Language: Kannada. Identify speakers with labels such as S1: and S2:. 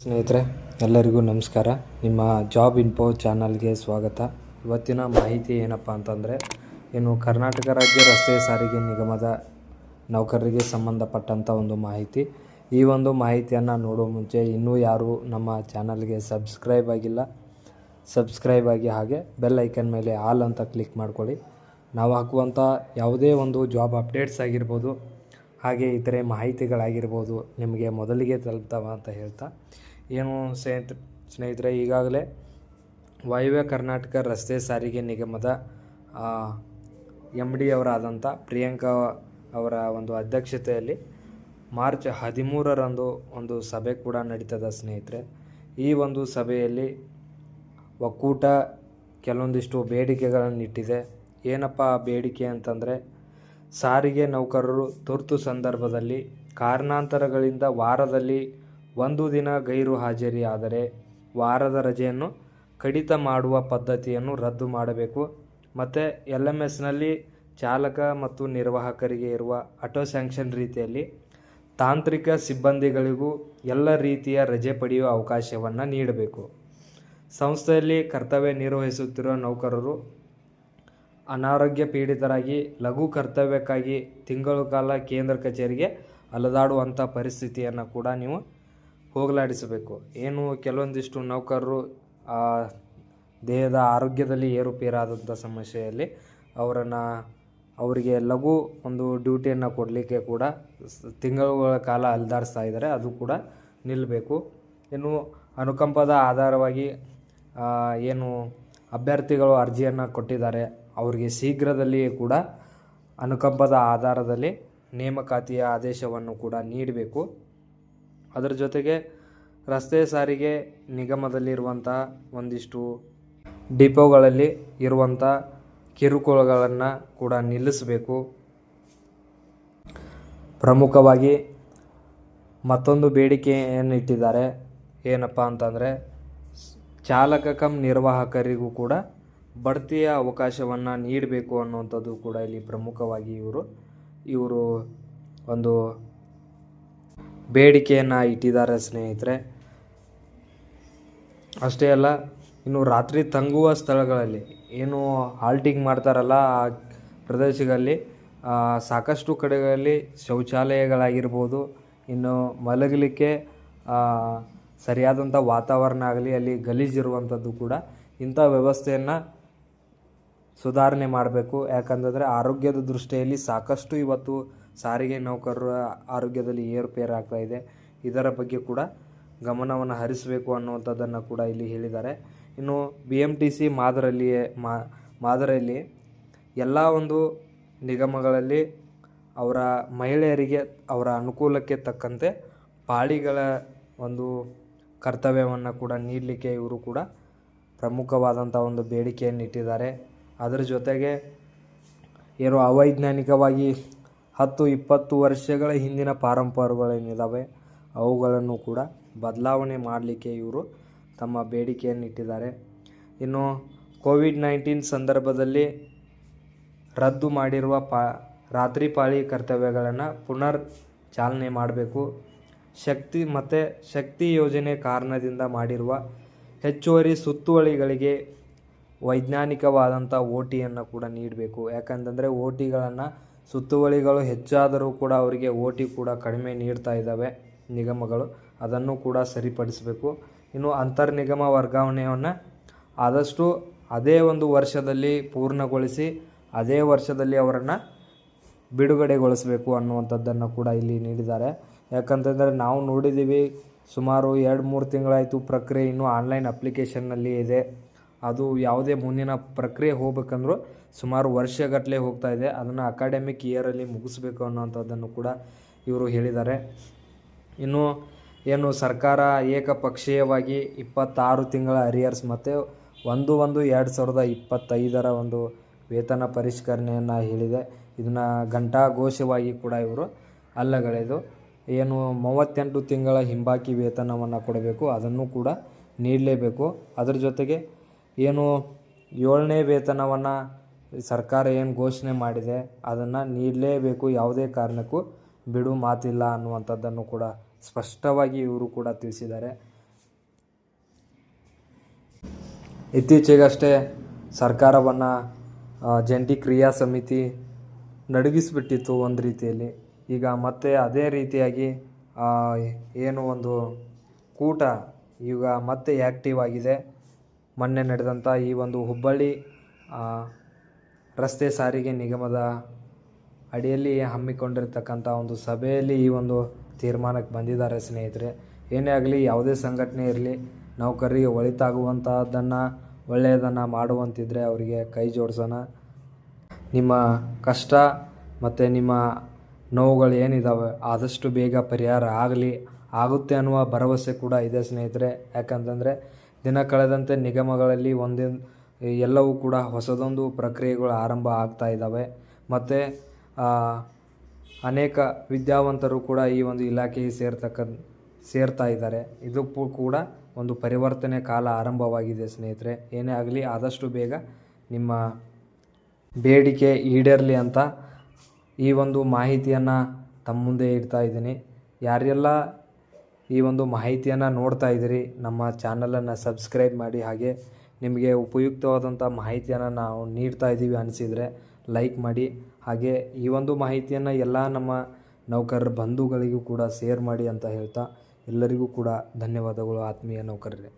S1: ಸ್ನೇಹಿತರೆ, ಎಲ್ಲರಿಗೂ ನಮಸ್ಕಾರ. ನಿಮ್ಮ ಜಾಬ್ ಇನ್ಫೋ ಚಾನಲ್ಗೆ ಸ್ವಾಗತ. ಇವತ್ತಿನ ಮಾಹಿತಿ ಏನಪ್ಪ ಅಂತಂದರೆ, ಕರ್ನಾಟಕ ರಾಜ್ಯ ರಸ್ತೆ ಸಾರಿಗೆ ನಿಗಮದ ನೌಕರರಿಗೆ ಸಂಬಂಧಪಟ್ಟಂಥ ಒಂದು ಮಾಹಿತಿ. ಈ ಒಂದು ಮಾಹಿತಿಯನ್ನು ನೋಡೋ ಮುಂಚೆ ಇನ್ನೂ ಯಾರು ನಮ್ಮ ಚಾನಲ್ಗೆ ಸಬ್ಸ್ಕ್ರೈಬ್ ಆಗಿಲ್ಲ, ಸಬ್ಸ್ಕ್ರೈಬ್ ಆಗಿ ಹಾಗೆ ಬೆಲ್ ಐಕನ್ ಮೇಲೆ ಆಲ್ ಅಂತ ಕ್ಲಿಕ್ ಮಾಡ್ಕೊಳ್ಳಿ. ನಾವು ಹಾಕುವಂಥ ಯಾವುದೇ ಒಂದು ಜಾಬ್ ಅಪ್ಡೇಟ್ಸ್ ಆಗಿರ್ಬೋದು, ಹಾಗೆ ಇತರೆ ಮಾಹಿತಿಗಳಾಗಿರ್ಬೋದು ನಿಮಗೆ ಮೊದಲಿಗೆ ತಲುಪ್ತಾವ ಅಂತ ಹೇಳ್ತಾ, ಸ್ನೇಹಿತರೆ, ಈಗಾಗಲೇ ವಾಯುವ್ಯ ಕರ್ನಾಟಕ ರಸ್ತೆ ಸಾರಿಗೆ ನಿಗಮದ MD ಅವರಾದಂಥ ಪ್ರಿಯಾಂಕಾ ಅವರ ಒಂದು ಅಧ್ಯಕ್ಷತೆಯಲ್ಲಿ ಮಾರ್ಚ್ 13ರಂದು ಒಂದು ಸಭೆ ಕೂಡ ನಡೀತದ ಸ್ನೇಹಿತರೆ. ಈ ಒಂದು ಸಭೆಯಲ್ಲಿ ಒಕ್ಕೂಟ ಕೆಲವೊಂದಿಷ್ಟು ಬೇಡಿಕೆಗಳನ್ನು ಇಟ್ಟಿದೆ. ಏನಪ್ಪ ಬೇಡಿಕೆ ಅಂತಂದರೆ, ಸಾರಿಗೆ ನೌಕರರು ತುರ್ತು ಸಂದರ್ಭದಲ್ಲಿ ಕಾರಣಾಂತರಗಳಿಂದ ವಾರದಲ್ಲಿ 1 ದಿನ ಗೈರು ಹಾಜರಿ ಆದರೆ ವಾರದ ರಜೆಯನ್ನು ಕಡಿತ ಮಾಡುವ ಪದ್ಧತಿಯನ್ನು ರದ್ದು ಮಾಡಬೇಕು. ಮತ್ತು LMSನಲ್ಲಿ ಚಾಲಕ ಮತ್ತು ನಿರ್ವಾಹಕರಿಗೆ ಇರುವ ಆಟೋ ಸ್ಯಾಂಕ್ಷನ್ ರೀತಿಯಲ್ಲಿ ತಾಂತ್ರಿಕ ಸಿಬ್ಬಂದಿಗಳಿಗೂ ಎಲ್ಲ ರೀತಿಯ ರಜೆ ಪಡೆಯುವ ಅವಕಾಶವನ್ನು ನೀಡಬೇಕು. ಸಂಸ್ಥೆಯಲ್ಲಿ ಕರ್ತವ್ಯ ನಿರ್ವಹಿಸುತ್ತಿರುವ ನೌಕರರು ಅನಾರೋಗ್ಯ ಪೀಡಿತರಾಗಿ ಲಘು ಕರ್ತವ್ಯಕ್ಕಾಗಿ ತಿಂಗಳ ಕಾಲ ಕೇಂದ್ರ ಕಚೇರಿಗೆ ಅಲೆದಾಡುವಂಥ ಪರಿಸ್ಥಿತಿಯನ್ನು ಕೂಡ ನೀವು ಹೋಗಲಾಡಿಸಬೇಕು. ಕೆಲವೊಂದಿಷ್ಟು ನೌಕರರು ದೇಹದ ಆರೋಗ್ಯದಲ್ಲಿ ಏರುಪೇರಾದಂಥ ಸಮಸ್ಯೆಯಲ್ಲಿ ಅವರಿಗೆ ಲಘು ಒಂದು ಡ್ಯೂಟಿಯನ್ನು ಕೊಡಲಿಕ್ಕೆ ಕೂಡ ತಿಂಗಳುಗಳ ಕಾಲ ಅಲೆದಾಡಿಸ್ತಾ ಇದ್ದಾರೆ. ಅದು ಕೂಡ ನಿಲ್ಲಬೇಕು. ಅನುಕಂಪದ ಆಧಾರವಾಗಿ ಅಭ್ಯರ್ಥಿಗಳು ಅರ್ಜಿಯನ್ನು ಕೊಟ್ಟಿದ್ದಾರೆ, ಅವರಿಗೆ ಶೀಘ್ರದಲ್ಲಿಯೇ ಕೂಡ ಅನುಕಂಪದ ಆಧಾರದಲ್ಲಿ ನೇಮಕಾತಿಯ ಆದೇಶವನ್ನು ಕೂಡ ನೀಡಬೇಕು. ಅದರ ಜೊತೆಗೆ ರಸ್ತೆ ಸಾರಿಗೆ ನಿಗಮದಲ್ಲಿರುವಂಥ ಒಂದಿಷ್ಟು ಡಿಪೋಗಳಲ್ಲಿ ಇರುವಂಥ ಕಿರುಕುಳಗಳನ್ನು ಕೂಡ ನಿಲ್ಲಿಸಬೇಕು. ಪ್ರಮುಖವಾಗಿ ಮತ್ತೊಂದು ಬೇಡಿಕೆ ಏನಿಟ್ಟಿದ್ದಾರೆ ಏನಪ್ಪ ಅಂತಂದರೆ, ಚಾಲಕ ಕಮ್ ನಿರ್ವಾಹಕರಿಗೂ ಕೂಡ ಬಡ್ತಿಯ ಅವಕಾಶವನ್ನು ನೀಡಬೇಕು ಅನ್ನುವಂಥದ್ದು ಕೂಡ ಇಲ್ಲಿ ಪ್ರಮುಖವಾಗಿ ಇವರು ಒಂದು ಬೇಡಿಕೆಯನ್ನು ಇಟ್ಟಿದ್ದಾರೆ ಸ್ನೇಹಿತರೆ. ಅಷ್ಟೇ ಅಲ್ಲ, ರಾತ್ರಿ ತಂಗುವ ಸ್ಥಳಗಳಲ್ಲಿ ಹಾಲ್ಟಿಂಗ್ ಮಾಡ್ತಾರಲ್ಲ, ಆ ಪ್ರದೇಶಗಳಲ್ಲಿ ಸಾಕಷ್ಟು ಕಡೆಗಳಲ್ಲಿ ಶೌಚಾಲಯಗಳಾಗಿರ್ಬೋದು, ಮಲಗಲಿಕ್ಕೆ ಸರಿಯಾದಂಥ ವಾತಾವರಣ ಆಗಲಿ, ಅಲ್ಲಿ ಗಲೀಜಿರುವಂಥದ್ದು ಕೂಡ, ಇಂಥ ವ್ಯವಸ್ಥೆಯನ್ನು ಸುಧಾರಣೆ ಮಾಡಬೇಕು. ಯಾಕಂತಂದರೆ ಆರೋಗ್ಯದ ದೃಷ್ಟಿಯಲ್ಲಿ ಸಾಕಷ್ಟು ಇವತ್ತು ಸಾರಿಗೆ ನೌಕರರ ಆರೋಗ್ಯದಲ್ಲಿ ಏರುಪೇರಾಗ್ತಾ ಇದೆ. ಇದರ ಬಗ್ಗೆ ಕೂಡ ಗಮನವನ್ನು ಹರಿಸಬೇಕು ಅನ್ನುವಂಥದ್ದನ್ನು ಕೂಡ ಇಲ್ಲಿ ಹೇಳಿದ್ದಾರೆ. BMTC ಮಾದರಿಯಲ್ಲಿ ಎಲ್ಲ ಒಂದು ನಿಗಮಗಳಲ್ಲಿ ಅವರ ಮಹಿಳೆಯರಿಗೆ ಅವರ ಅನುಕೂಲಕ್ಕೆ ತಕ್ಕಂತೆ ಪಾಳಿಗಳ ಒಂದು ಕರ್ತವ್ಯವನ್ನು ಕೂಡ ನೀಡಲಿಕ್ಕೆ ಇವರು ಕೂಡ ಪ್ರಮುಖವಾದಂಥ ಒಂದು ಬೇಡಿಕೆಯನ್ನು ಇಟ್ಟಿದ್ದಾರೆ. ಅದರ ಜೊತೆಗೆ ಅವೈಜ್ಞಾನಿಕವಾಗಿ 10-20 ವರ್ಷಗಳ ಹಿಂದಿನ ಪಾರಂಪರ್ಯಗಳೇನಿದ್ದಾವೆ ಅವುಗಳನ್ನು ಕೂಡ ಬದಲಾವಣೆ ಮಾಡಲಿಕ್ಕೆ ಇವರು ತಮ್ಮ ಬೇಡಿಕೆಯನ್ನು ಇಟ್ಟಿದ್ದಾರೆ. COVID-19 ಸಂದರ್ಭದಲ್ಲಿ ರದ್ದು ಮಾಡಿರುವ ರಾತ್ರಿ ಪಾಳಿ ಕರ್ತವ್ಯಗಳನ್ನು ಪುನರ್ ಚಾಲನೆ ಮಾಡಬೇಕು. ಶಕ್ತಿ ಯೋಜನೆ ಕಾರಣದಿಂದ ಮಾಡಿರುವ ಹೆಚ್ಚುವರಿ ಸುತ್ತುವಳಿಗಳಿಗೆ ವೈಜ್ಞಾನಿಕವಾದಂಥ OTಯನ್ನು ಕೂಡ ನೀಡಬೇಕು. ಯಾಕಂತಂದರೆ ಸುತ್ತುವಳಿಗಳು ಹೆಚ್ಚಾದರೂ ಕೂಡ ಅವರಿಗೆ OT ಕೂಡ ಕಡಿಮೆ ನೀಡ್ತಾ ಇದ್ದಾವೆ ನಿಗಮಗಳು. ಅದನ್ನು ಕೂಡ ಸರಿಪಡಿಸಬೇಕು. ಅಂತರ್ನಿಗಮ ವರ್ಗಾವಣೆಯನ್ನು ಆದಷ್ಟು ಅದೇ ಒಂದು ವರ್ಷದಲ್ಲಿ ಪೂರ್ಣಗೊಳಿಸಿ ಅದೇ ವರ್ಷದಲ್ಲಿ ಅವರನ್ನು ಬಿಡುಗಡೆಗೊಳಿಸಬೇಕು ಅನ್ನುವಂಥದ್ದನ್ನು ಕೂಡ ಇಲ್ಲಿ ನೀಡಿದ್ದಾರೆ. ಯಾಕಂತಂದರೆ ನಾವು ನೋಡಿದ್ದೀವಿ, ಸುಮಾರು 2-3 ತಿಂಗಳಾಯಿತು ಪ್ರಕ್ರಿಯೆ ಇನ್ನೂ ಆನ್ಲೈನ್ ಅಪ್ಲಿಕೇಶನ್ನಲ್ಲಿ ಇದೆ. ಅದು ಯಾವುದೇ ಮುಂದಿನ ಪ್ರಕ್ರಿಯೆ ಹೋಗ್ಬೇಕಂದ್ರೂ ಸುಮಾರು ವರ್ಷಗಟ್ಟಲೆ ಹೋಗ್ತಾ ಇದೆ. ಅದನ್ನು ಅಕಾಡೆಮಿಕ್ ಇಯರಲ್ಲಿ ಮುಗಿಸ್ಬೇಕು ಅನ್ನೋಂಥದ್ದನ್ನು ಕೂಡ ಇವರು ಹೇಳಿದ್ದಾರೆ. ಸರ್ಕಾರ ಏಕಪಕ್ಷೀಯವಾಗಿ 26 ತಿಂಗಳ ಅರಿಯರ್ಸ್ ಮತ್ತು 1/1/2025 ಒಂದು ವೇತನ ಪರಿಷ್ಕರಣೆಯನ್ನು ಹೇಳಿದೆ. ಇದನ್ನು ಘಂಟಾಘೋಷವಾಗಿ ಕೂಡ ಇವರು ಅಲ್ಲಗಳೆದು 38 ತಿಂಗಳ ಹಿಂಬಾಕಿ ವೇತನವನ್ನು ಕೊಡಬೇಕು, ಅದನ್ನು ಕೂಡ ನೀಡಲೇಬೇಕು. ಅದರ ಜೊತೆಗೆ 7ನೇ ವೇತನವನ್ನು ಸರ್ಕಾರ ಘೋಷಣೆ ಮಾಡಿದೆ ಅದನ್ನು ನೀಡಲೇಬೇಕು, ಯಾವುದೇ ಕಾರಣಕ್ಕೂ ಬಿಡು ಮಾತಿಲ್ಲ ಅನ್ನುವಂಥದ್ದನ್ನು ಕೂಡ ಸ್ಪಷ್ಟವಾಗಿ ಇವರು ಕೂಡ ತಿಳಿಸಿದ್ದಾರೆ. ಇತ್ತೀಚೆಗಷ್ಟೇ ಸರ್ಕಾರವನ್ನು ಜಂಟಿ ಕ್ರಿಯಾ ಸಮಿತಿ ನಡುಗಿಸಿಬಿಟ್ಟಿತ್ತು ಒಂದು ರೀತಿಯಲ್ಲಿ. ಈಗ ಮತ್ತೆ ಅದೇ ರೀತಿಯಾಗಿ ಏನು ಒಂದು ಕೂಟ ಈಗ ಮತ್ತೆ ಆ್ಯಕ್ಟಿವ್ ಆಗಿದೆ. ಮೊನ್ನೆ ನಡೆದಂಥ ಈ ಒಂದು ಹುಬ್ಬಳ್ಳಿ ರಸ್ತೆ ಸಾರಿಗೆ ನಿಗಮದ ಅಡಿಯಲ್ಲಿ ಹಮ್ಮಿಕೊಂಡಿರ್ತಕ್ಕಂಥ ಒಂದು ಸಭೆಯಲ್ಲಿ ಈ ಒಂದು ತೀರ್ಮಾನಕ್ಕೆ ಬಂದಿದ್ದಾರೆ ಸ್ನೇಹಿತರೆ. ಏನೇ ಆಗಲಿ, ಯಾವುದೇ ಸಂಘಟನೆ ಇರಲಿ, ನೌಕರರಿಗೆ ಒಳಿತಾಗುವಂಥದ್ದನ್ನು ಒಳ್ಳೆಯದನ್ನು ಮಾಡುವಂತಿದ್ದರೆ ಅವರಿಗೆ ಕೈ ಜೋಡಿಸೋಣ. ನಿಮ್ಮ ಕಷ್ಟ ಮತ್ತು ನಿಮ್ಮ ನೋವುಗಳು ಏನಿದ್ದಾವೆ ಆದಷ್ಟು ಬೇಗ ಪರಿಹಾರ ಆಗುತ್ತೆ ಅನ್ನುವ ಭರವಸೆ ಕೂಡ ಇದೆ ಸ್ನೇಹಿತರೆ. ಯಾಕಂತಂದರೆ ದಿನ ಕಳೆದಂತೆ ನಿಗಮಗಳಲ್ಲಿ ಎಲ್ಲವೂ ಕೂಡ ಹೊಸದೊಂದು ಪ್ರಕ್ರಿಯೆಗಳು ಆರಂಭ ಆಗ್ತಾ ಇದ್ದಾವೆ. ಮತ್ತು ಅನೇಕ ವಿದ್ಯಾವಂತರು ಕೂಡ ಈ ಒಂದು ಇಲಾಖೆಗೆ ಸೇರ್ತಾ ಇದ್ದಾರೆ. ಇದಕ್ಕೂ ಕೂಡ ಒಂದು ಪರಿವರ್ತನೆ ಕಾಲ ಆರಂಭವಾಗಿದೆ ಸ್ನೇಹಿತರೆ. ಏನೇ ಆಗಲಿ, ಆದಷ್ಟು ಬೇಗ ನಿಮ್ಮ ಬೇಡಿಕೆ ಈಡೇರಲಿ ಅಂತ ಈ ಒಂದು ಮಾಹಿತಿಯನ್ನು ತಮ್ಮ ಮುಂದೆ ಇಡ್ತಾ ಇದ್ದೀನಿ. ಯಾರೆಲ್ಲ ಈ ಒಂದು ಮಾಹಿತಿಯನ್ನು ನೋಡ್ತಾ ಇದ್ದೀರಿ, ನಮ್ಮ ಚಾನಲನ್ನು ಸಬ್ಸ್ಕ್ರೈಬ್ ಮಾಡಿ. ಹಾಗೆ ನಿಮಗೆ ಉಪಯುಕ್ತವಾದಂಥ ಮಾಹಿತಿಯನ್ನು ನಾವು ನೀಡ್ತಾ ಇದ್ದೀವಿ ಅನಿಸಿದರೆ ಲೈಕ್ ಮಾಡಿ. ಹಾಗೆ ಈ ಒಂದು ಮಾಹಿತಿಯನ್ನು ಎಲ್ಲ ನಮ್ಮ ನೌಕರರ ಬಂಧುಗಳಿಗೂ ಕೂಡ ಶೇರ್ ಮಾಡಿ ಅಂತ ಹೇಳ್ತಾ, ಎಲ್ಲರಿಗೂ ಕೂಡ ಧನ್ಯವಾದಗಳು ಆತ್ಮೀಯ ನೌಕರರೇ.